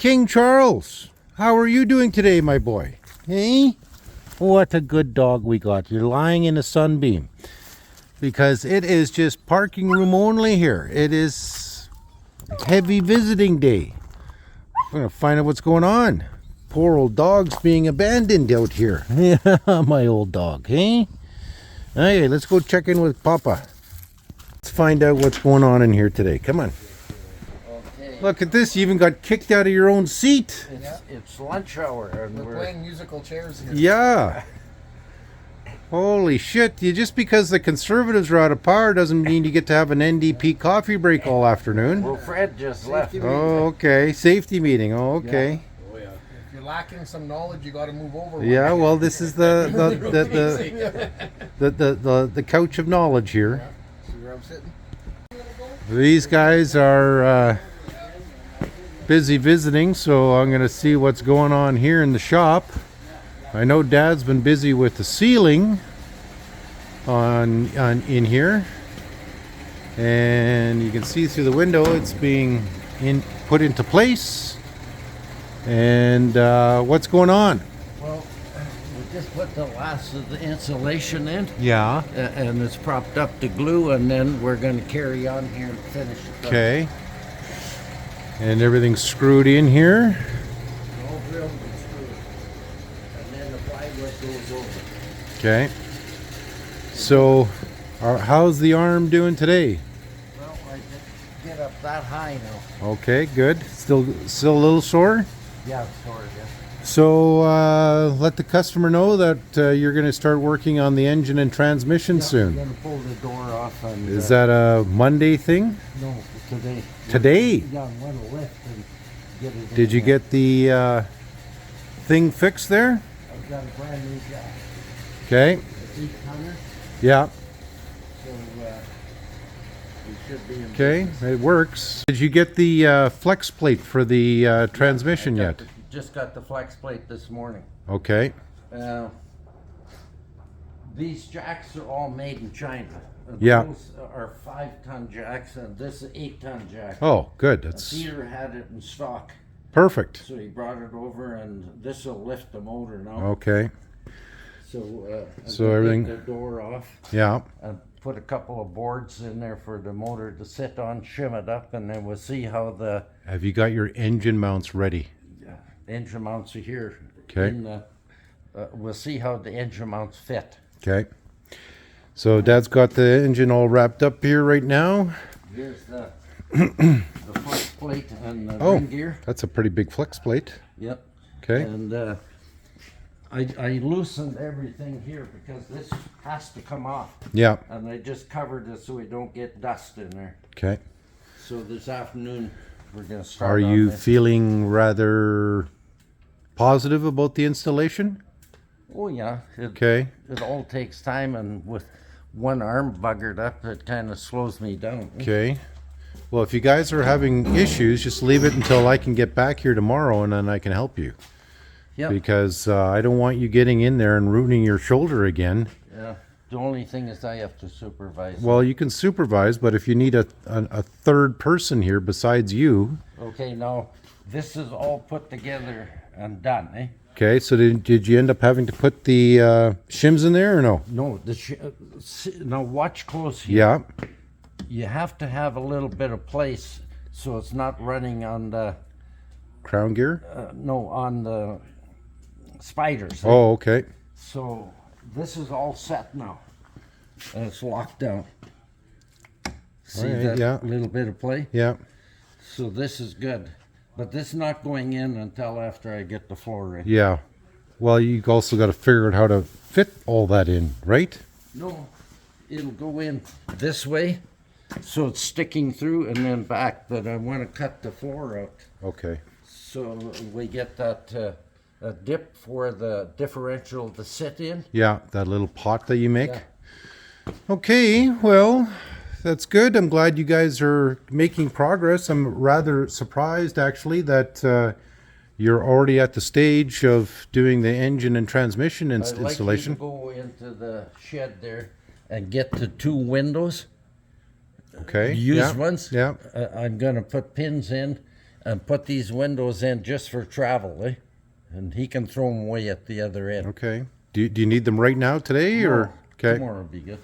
King Charles, how are you doing today, my boy? Hey? What a good dog we got. You're lying in a sunbeam. Because it is just parking room only here. It is heavy visiting day. I'm going to find out what's going on. Poor old dog's being abandoned out here. Yeah, my old dog, hey? Hey, let's go check in with Papa. Let's find out what's going on in here today. Come on. Okay. Look at this. You even got kicked out of your own seat. It's lunch hour. And We're playing musical chairs here. Yeah. Holy shit. Just because the Conservatives are out of power doesn't mean you get to have an NDP coffee break all afternoon. Well, Fred just left. Oh, okay. Safety meeting. Oh, okay. If you're lacking some knowledge, you got to move over. Yeah, well, this is the couch of knowledge here. See where I'm sitting? These guys are busy visiting, so I'm going to see what's going on here in the shop. I know Dad's been busy with the ceiling on in here, and you can see through the window it's being put into place. And what's going on? Well, we just put the last of the insulation in. Yeah. And it's propped up to glue, and then we're going to carry on here and finish it. Okay. And everything's screwed in here. All drilled and screwed. And then the plywood goes over. Okay. So, how's the arm doing today? Well, I did get up that high now. Okay, good. Still a little sore? Yeah, sorry. Yeah. So, let the customer know that you're going to start working on the engine and transmission I'm soon. going to pull the door off. And, Is that a Monday thing? No, today. Today? Yeah, I'm going to lift and get it in Did you there. get the thing fixed there? I've got a brand new jack. Okay. A deep hunter. Yeah. So we should be in Okay, business. it works. Did you get the flex plate for the transmission I yet? just got the flex plate this morning. Okay. These jacks are all made in China. Yeah. Those are 5-ton jacks, and this is 8-ton jack. Oh, good. That's Peter had it in stock, perfect. so he brought it over, and this will lift the motor now. Okay. So, So I everything- take the door off Yeah. and put a couple of boards in there for the motor to sit on, shim it up, and then we'll see how the Have you got your engine mounts ready? engine mounts are here. Okay. We'll see how the engine mounts fit. Okay. So Dad's got the engine all wrapped up here right now. Here's the flex plate and the Oh, ring gear. that's a pretty big flex plate. Yep. Okay. And I loosened everything here because this has to come off. Yeah. And I just covered it so we don't get dust in there. Okay. So this afternoon we're going to start Are on you this. feeling rather positive about the installation? Oh yeah. Okay. It all takes time, and with one arm buggered up, it kind of slows me down. Okay. Well, if you guys are having issues, just leave it until I can get back here tomorrow, and then I can help you. Yeah. Because I don't want you getting in there and ruining your shoulder again. Yeah. The only thing is I have to supervise. Well, you can supervise, but if you need a third person here besides you. Okay, now this is all put together and done, eh? Okay, so did you end up having to put the shims in there or no? No, now watch close here. Yeah. You have to have a little bit of place so it's not running on the Crown gear? on the spiders. eh? Oh, okay. So this is all set now, and it's locked down. See Alright, that yeah. little bit of play? Yeah. So this is good, but this is not going in until after I get the floor ready. Yeah. Well, you also got to figure out how to fit all that in, right? No, it'll go in this way, so it's sticking through and then back, but I want to cut the floor out. Okay. So we get that a dip for the differential to sit in. Yeah, that little pot that you make. Yeah. Okay, well, that's good. I'm glad you guys are making progress. I'm rather surprised, actually, that you're already at the stage of doing the engine and transmission I'd like you to installation. go into the shed there and get the 2 windows. Okay. Used yeah. ones. Yeah. I'm going to put pins in and put these windows in just for travel, eh? And he can throw them away at the other end. Okay. Do you need them right now today or okay? Tomorrow will be good.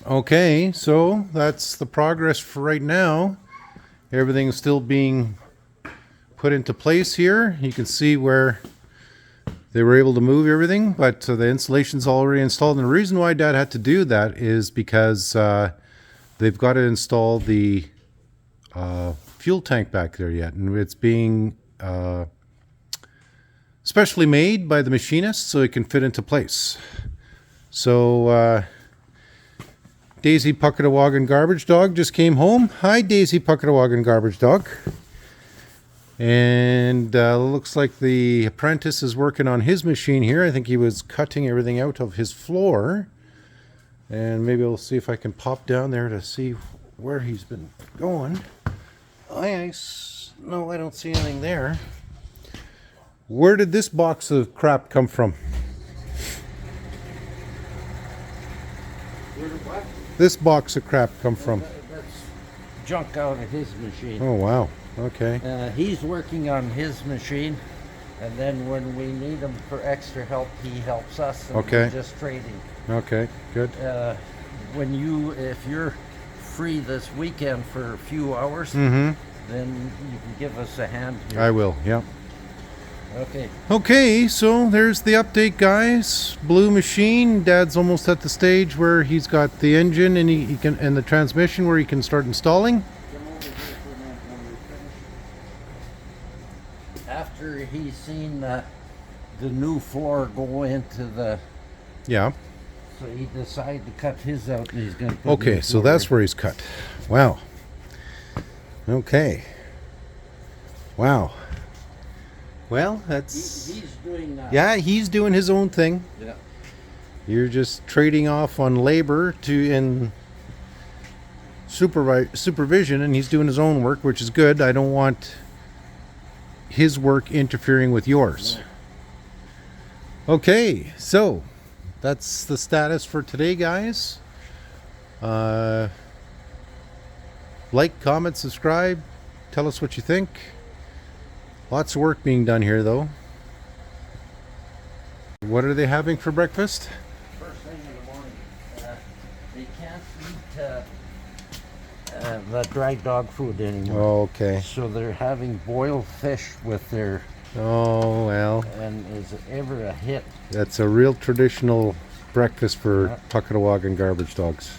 Okay, so that's the progress for right now. Everything's still being put into place here. You can see where they were able to move everything, but the insulation's already installed. And the reason why Dad had to do that is because they've got to install the fuel tank back there yet, and it's being specially made by the machinist so it can fit into place. So Daisy Puckatawagan Garbage Dog just came home. Hi, Daisy Puckatawagan Garbage Dog. And looks like the apprentice is working on his machine here. I think he was cutting everything out of his floor. And maybe we'll see if I can pop down there to see where he's been going. No, I don't see anything there. Where did this box of crap come from? Where did what? This box of crap come from? That's junk out of his machine. Oh, wow. Okay. He's working on his machine, and then when we need him for extra help, he helps us. And Okay. we're just trading. Okay, good. If you're free this weekend for a few hours, Mm-hmm. then you can give us a hand here. I will, yeah. Okay. Okay, so there's the update, guys. Blue machine. Dad's almost at the stage where he's got the engine and he can and the transmission where he can start installing. After he's seen the new floor go into the, Yeah. so he decided to cut his out, and he's going to put Okay, new so floor that's in. where he's cut. Wow. Okay. Wow. Well, that's He's doing that. yeah, he's doing his own thing. Yeah. You're just trading off on labor to in supervision, and he's doing his own work, which is good. I don't want his work interfering with yours. Okay, so that's the status for today, guys. Like, comment, subscribe. Tell us what you think. Lots of work being done here, though. What are they having for breakfast? First thing in the morning, they can't eat the dried dog food anymore. Okay. So they're having boiled fish with their, Oh, well. and is it ever a hit? That's a real traditional breakfast for Puckatawagan Garbage Dogs.